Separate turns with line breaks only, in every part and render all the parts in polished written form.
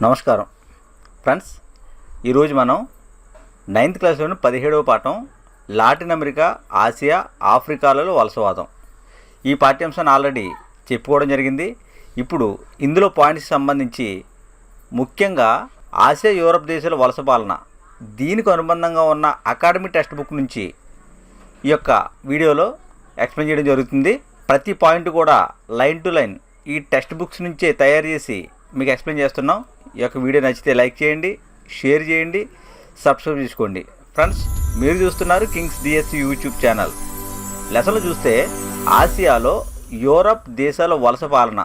నమస్కారం ఫ్రెండ్స్, ఈరోజు మనం 9th క్లాస్లోని 17వ పాఠం లాటిన్ అమెరికా, ఆసియా, ఆఫ్రికాలలో వలసవాదం ఈ పాఠ్యాంశాన్ని ఆల్రెడీ చెప్పుకోవడం జరిగింది. ఇప్పుడు ఇందులో పాయింట్స్కి సంబంధించి ముఖ్యంగా ఆసియా, యూరప్ దేశాల వలస పాలన దీనికి అనుబంధంగా ఉన్న అకాడమిక్ టెక్స్ట్ బుక్ నుంచి ఈ యొక్క వీడియోలో ఎక్స్ప్లెయిన్ చేయడం జరుగుతుంది. ప్రతి పాయింట్ కూడా లైన్ టు లైన్ ఈ టెక్స్ట్ బుక్స్ నుంచే తయారు చేసి మీకు ఎక్స్ప్లెయిన్ చేస్తున్నాం. ఈ యొక్క వీడియో నచ్చితే లైక్ చేయండి, షేర్ చేయండి, సబ్స్క్రైబ్ చేసుకోండి. ఫ్రెండ్స్, మీరు చూస్తున్నారు కింగ్స్ డిఎస్సి యూట్యూబ్ ఛానల్. లెసన్లు చూస్తే ఆసియాలో యూరప్ దేశాల వలస పాలన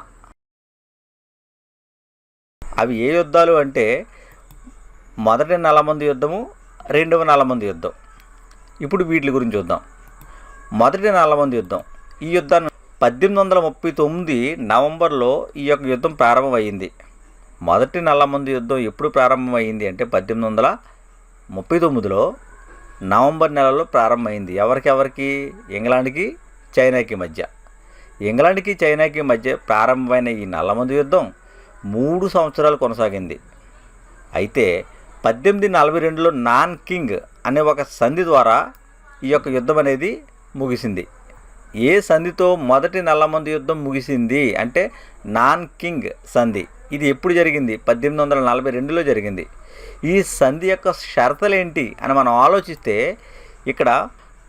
అవి ఏ యుద్ధాలు అంటే మొదటి నల్లమందు యుద్ధము, రెండవ నల్లమందు యుద్ధం. ఇప్పుడు వీటి గురించి చూద్దాం. మొదటి నల్లమందు యుద్ధం, ఈ యుద్ధాన్ని 1839 నవంబర్లో ఈ యొక్క యుద్ధం ప్రారంభమైంది. మొదటి నల్లమందు యుద్ధం ఎప్పుడు ప్రారంభమైంది అంటే 1839లో నవంబర్ నెలలో ప్రారంభమైంది. ఎవరికి? ఇంగ్లాండ్కి చైనాకి మధ్య. ఇంగ్లాండ్కి చైనాకి మధ్య ప్రారంభమైన ఈ నల్లమందు యుద్ధం 3 సంవత్సరాలు కొనసాగింది. అయితే 1842లో నాన్ కింగ్ అనే ఒక సంధి ద్వారా ఈ యొక్క యుద్ధం అనేది ముగిసింది. ఏ సంధితో మొదటి నల్లమందు యుద్ధం ముగిసింది అంటే నాన్ కింగ్ సంధి. ఇది ఎప్పుడు జరిగింది? 1842లో జరిగింది. ఈ సంధి యొక్క షరతులు ఏంటి అని మనం ఆలోచిస్తే ఇక్కడ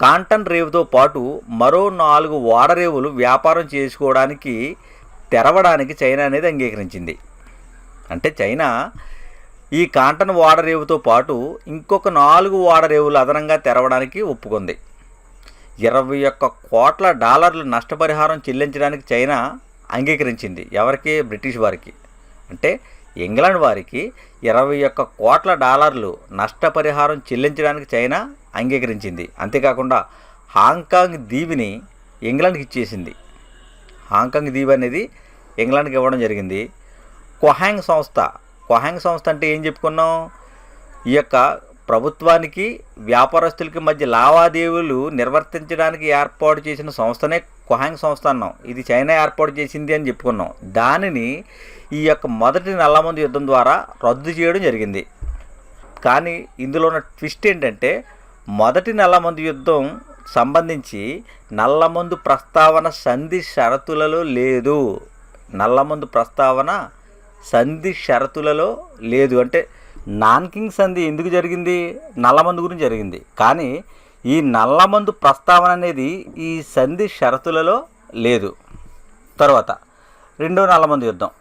కాంటన్ రేవుతో పాటు మరో 4 ఓడరేవులు వ్యాపారం చేసుకోవడానికి తెరవడానికి చైనా అనేది అంగీకరించింది. అంటే చైనా ఈ కాంటన్ ఓడరేవుతో పాటు ఇంకొక 4 ఓడరేవులు అదనంగా తెరవడానికి ఒప్పుకుంది. $21 కోట్ల నష్టపరిహారం చెల్లించడానికి చైనా అంగీకరించింది. ఎవరికి? బ్రిటిష్ వారికి. అంటే ఇంగ్లాండ్ వారికి $21 కోట్ల నష్టపరిహారం చెల్లించడానికి చైనా అంగీకరించింది. అంతేకాకుండా హాంకాంగ్ దీవిని ఇంగ్లాండ్కి ఇచ్చేసింది. హాంకాంగ్ దీవి అనేది ఇంగ్లాండ్కి ఇవ్వడం జరిగింది. క్వహాంగ్ సంస్థ అంటే ఏం చెప్పుకున్నాం? ఈ యొక్క ప్రభుత్వానికి వ్యాపారస్తులకి మధ్య లావాదేవీలు నిర్వర్తించడానికి ఏర్పాటు చేసిన సంస్థనే క్వహాంగ్ సంస్థ అన్నాం. ఇది చైనా ఏర్పాటు చేసింది అని చెప్పుకున్నాం. దానిని ఈ యొక్క మొదటి నల్లమందు యుద్ధం ద్వారా రద్దు చేయడం జరిగింది. కానీ ఇందులో ఉన్న ట్విస్ట్ ఏంటంటే మొదటి నల్లమందు యుద్ధం సంబంధించి నల్లమందు ప్రస్తావన సంధి షరతులలో లేదు. నల్లమందు ప్రస్తావన సంధి షరతులలో లేదు. అంటే నాన్ కింగ్ సంధి ఎందుకు జరిగింది? నల్లమందు గురించి జరిగింది. కానీ ఈ నల్లమందు ప్రస్తావన అనేది ఈ సంధి షరతులలో లేదు. తర్వాత రెండవ నల్లమందు యుద్ధం.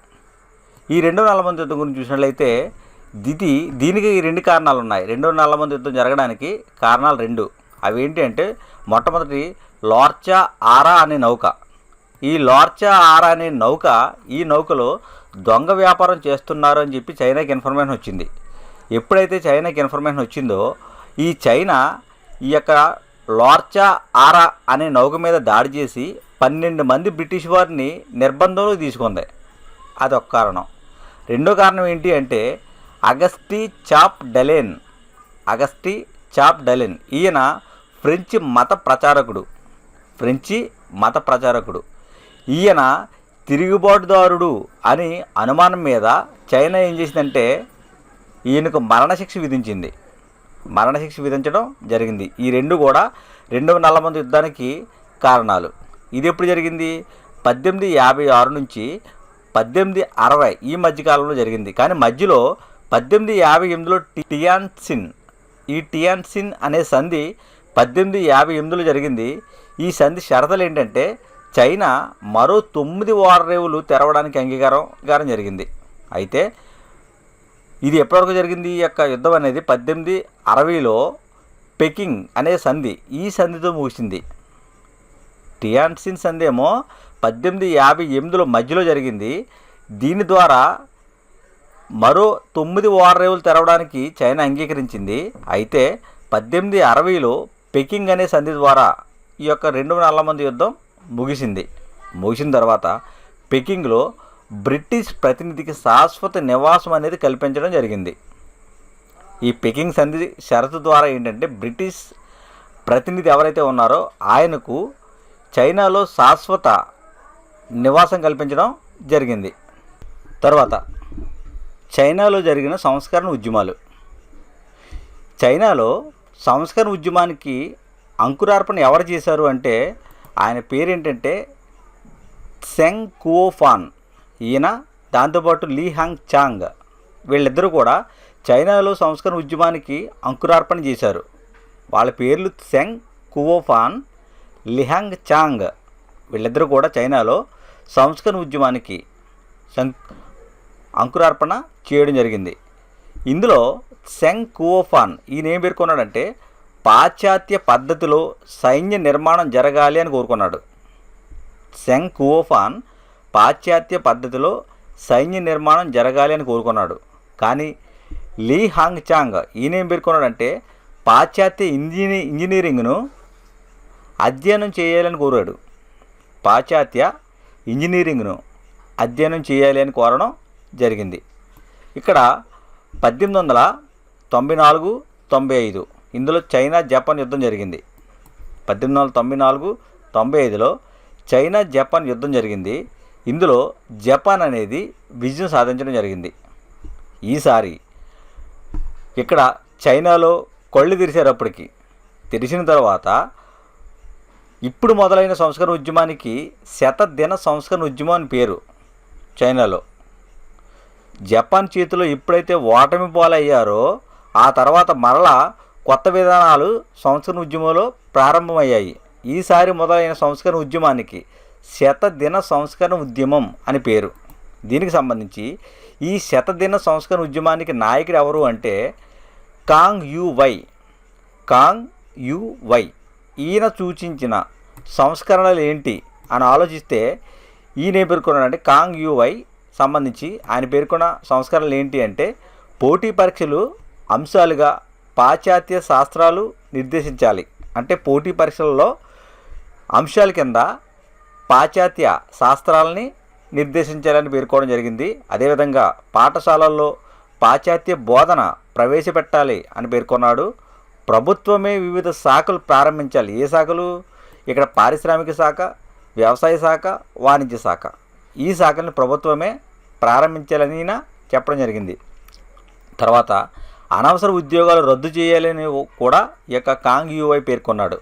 ఈ రెండవ నల్లమందు యుద్ధం గురించి చూసినట్లయితే దీనికి 2 కారణాలు ఉన్నాయి. రెండవ నల్లమందు యుద్ధం జరగడానికి కారణాలు 2. అవి ఏంటి అంటే మొట్టమొదటి లార్చా ఆరా అనే నౌక. ఈ లార్చా ఆరా అనే నౌక, ఈ నౌకలో దొంగ వ్యాపారం చేస్తున్నారు అని చెప్పి చైనాకి ఇన్ఫర్మేషన్ వచ్చింది. ఎప్పుడైతే చైనాకి ఇన్ఫర్మేషన్ వచ్చిందో ఈ చైనా ఈ యొక్క లార్చా ఆరా అనే నౌక మీద దాడి చేసి 12 మంది బ్రిటిష్ వారిని నిర్బంధంలో తీసుకుంది. అదొక కారణం. రెండో కారణం ఏంటి అంటే అగస్టీ చాప్ డెలెన్ ఈయన ఫ్రెంచి మత ప్రచారకుడు. ఈయన తిరుగుబాటుదారుడు అని అనుమానం మీద చైనా ఏం చేసిందంటే ఈయనకు మరణశిక్ష విధించడం జరిగింది. ఈ 2 కూడా రెండవ నల్లమందు యుద్ధానికి కారణాలు. ఇది ఎప్పుడు జరిగింది? 1856 నుంచి 1860 ఈ మధ్యకాలంలో జరిగింది. కానీ మధ్యలో 1858లో టియాన్సిన్ అనే సంధి 1858లో జరిగింది. ఈ సంధి షరతులు ఏంటంటే చైనా మరో 9 ఓడరేవులు తెరవడానికి అంగీకారం జరిగింది. అయితే ఇది ఎప్పటివరకు జరిగింది? ఈ యొక్క యుద్ధం అనేది 1860లో పెకింగ్ అనే సంధి, ఈ సంధితో ముగిసింది. టియాన్సిన్ సంధి ఏమో 1858లో మధ్యలో జరిగింది. దీని ద్వారా మరో 9 ఓడరేవులు తెరవడానికి చైనా అంగీకరించింది. అయితే 1860లో పెకింగ్ అనే సంధి ద్వారా ఈ యొక్క రెండవ నల్లమందు యుద్ధం ముగిసిన తర్వాత పెకింగ్లో బ్రిటిష్ ప్రతినిధికి శాశ్వత నివాసం అనేది కల్పించడం జరిగింది. ఈ పెకింగ్ సంధి షరతు ద్వారా ఏంటంటే బ్రిటిష్ ప్రతినిధి ఎవరైతే ఉన్నారో ఆయనకు చైనాలో శాశ్వత నివాసం కల్పించడం జరిగింది. తర్వాత చైనాలో జరిగిన సంస్కరణ ఉద్యమాలు. చైనాలో సంస్కరణ ఉద్యమానికి అంకురార్పణ ఎవరు చేశారు అంటే ఆయన పేరేంటంటే సెంగ్ కువోఫాన్. ఈయన దాంతోపాటు లీ హాంగ్ చాంగ్, వీళ్ళిద్దరూ కూడా చైనాలో సంస్కరణ ఉద్యమానికి అంకురార్పణ చేశారు. వాళ్ళ పేర్లు సెంగ్ కువోఫాన్, లిహాంగ్ చాంగ్. వీళ్ళిద్దరూ కూడా చైనాలో సంస్కరణ ఉద్యమానికి అంకురార్పణ చేయడం జరిగింది. ఇందులో సెంగ్ కువోఫాన్ ఈయన ఏం పేర్కొన్నాడంటే పాశ్చాత్య పద్ధతిలో సైన్య నిర్మాణం జరగాలి అని కోరుకున్నాడు. సెంగ్ కువోఫాన్ పాశ్చాత్య పద్ధతిలో సైన్య నిర్మాణం జరగాలి అని కోరుకున్నాడు. కానీ లీ హాంగ్ చాంగ్ ఈయన ఏం పేర్కొన్నాడంటే పాశ్చాత్య ఇంజనీరింగ్ను అధ్యయనం చేయాలని కోరాడు. పాశ్చాత్య ఇంజనీరింగ్ను అధ్యయనం చేయాలి అని కోరడం జరిగింది. ఇక్కడ 1894-95 ఇందులో చైనా జపాన్ యుద్ధం జరిగింది. 1894-95లో చైనా జపాన్ యుద్ధం జరిగింది. ఇందులో జపాన్ అనేది విజయం సాధించడం జరిగింది. ఈసారి ఇక్కడ చైనాలో కళ్ళు తెరిచేటప్పటికి తెరిచిన తర్వాత ఇప్పుడు మొదలైన సంస్కరణ ఉద్యమానికి శతదిన సంస్కరణ ఉద్యమం అని పేరు. చైనాలో జపాన్ చేతిలో ఎప్పుడైతే ఓటమి పాలయ్యారో ఆ తర్వాత మరలా కొత్త విధానాలు సంస్కరణ ఉద్యమంలో ప్రారంభమయ్యాయి. ఈసారి మొదలైన సంస్కరణ ఉద్యమానికి శతదిన సంస్కరణ ఉద్యమం అని పేరు. దీనికి సంబంధించి ఈ శతదిన సంస్కరణ ఉద్యమానికి నాయకుడు ఎవరు అంటే కాంగ్ యు వై. ఈయన సూచించిన సంస్కరణలు ఏంటి అని ఆలోచిస్తే ఈయన ఏం పేర్కొన్నాడంటే కాంగ్ యు వై సంబంధించి ఆయన పేర్కొన్న సంస్కరణలు ఏంటి అంటే పోటీ పరీక్షలు అంశాలుగా పాశ్చాత్య శాస్త్రాలు నిర్దేశించాలి. అంటే పోటీ పరీక్షలలో అంశాల కింద పాశ్చాత్య శాస్త్రాలని నిర్దేశించాలని పేర్కోవడం జరిగింది. అదేవిధంగా పాఠశాలల్లో పాశ్చాత్య బోధన ప్రవేశపెట్టాలి అని పేర్కొన్నాడు. ప్రభుత్వమే వివిధ శాఖలు ప్రారంభించాలి. ఏ శాఖలు? ఇక్కడ పారిశ్రామిక శాఖ, వ్యవసాయ శాఖ, వాణిజ్య శాఖ. ఈ శాఖలను ప్రభుత్వమే ప్రారంభించాలని చెప్పడం జరిగింది. తర్వాత అనవసర ఉద్యోగాలు రద్దు చేయాలని కూడా ఈ యొక్క కాంగ్ యువై పేర్కొన్నాడు.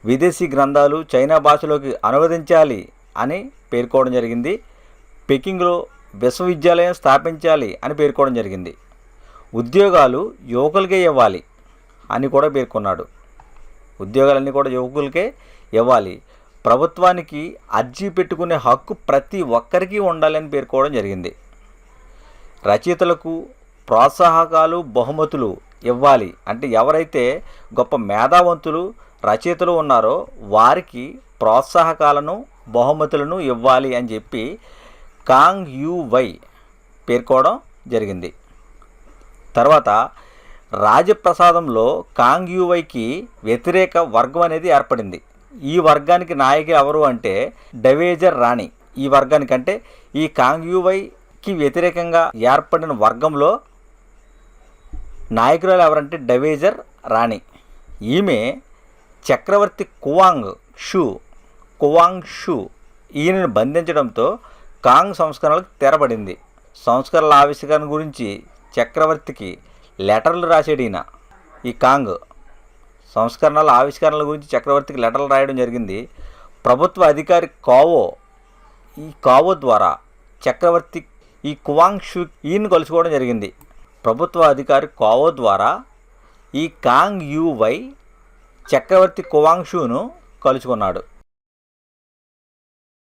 విదేశీ గ్రంథాలు చైనా భాషలోకి అనువదించాలి అని పేర్కోవడం జరిగింది. పెకింగ్లో విశ్వవిద్యాలయం స్థాపించాలి అని పేర్కోవడం జరిగింది. ఉద్యోగాలు యువకులకే ఇవ్వాలి అని కూడా పేర్కొన్నాడు. ఉద్యోగాలన్నీ కూడా యువకులకే ఇవ్వాలి. ప్రభుత్వానికి అర్జీ పెట్టుకునే హక్కు ప్రతి ఒక్కరికి ఉండాలని పేర్కోవడం జరిగింది. రచయితలకు ప్రోత్సాహకాలు బహుమతులు ఇవ్వాలి. అంటే ఎవరైతే గొప్ప మేధావంతులు రచయితలు ఉన్నారో వారికి ప్రోత్సాహకాలను బహుమతులను ఇవ్వాలి అని చెప్పి కాంగ్ యు వై పేర్కోవడం జరిగింది. తర్వాత రాజప్రసాదంలో కాంగ్ యు వైకి వ్యతిరేక వర్గం అనేది ఏర్పడింది. ఈ వర్గానికి నాయకులు ఎవరు అంటే డవేజర్ రాణి. ఈ వర్గానికి అంటే ఈ కాంగ్ యు వైకి వ్యతిరేకంగా ఏర్పడిన వర్గంలో నాయకురాలు ఎవరంటే డవేజర్ రాణి. ఈమె చక్రవర్తి కువాంగ్ షు ఈయనను బంధించడంతో కాంగ్ సంస్కరణలకు తెరబడింది. సంస్కరణల ఆవిష్కరణ గురించి చక్రవర్తికి లెటర్లు రాసాడు ఈయన. ఈ కాంగ్ సంస్కరణల ఆవిష్కరణల గురించి చక్రవర్తికి లెటర్లు రాయడం జరిగింది. ప్రభుత్వ అధికారి ఈ కావో ద్వారా చక్రవర్తి ఈ కువాంగ్ షు ఈయన కలుసుకోవడం జరిగింది. ప్రభుత్వ అధికారి కావో ద్వారా ఈ కాంగ్ యు వై చక్రవర్తి కువాంగ్ షును కలుసుకున్నాడు.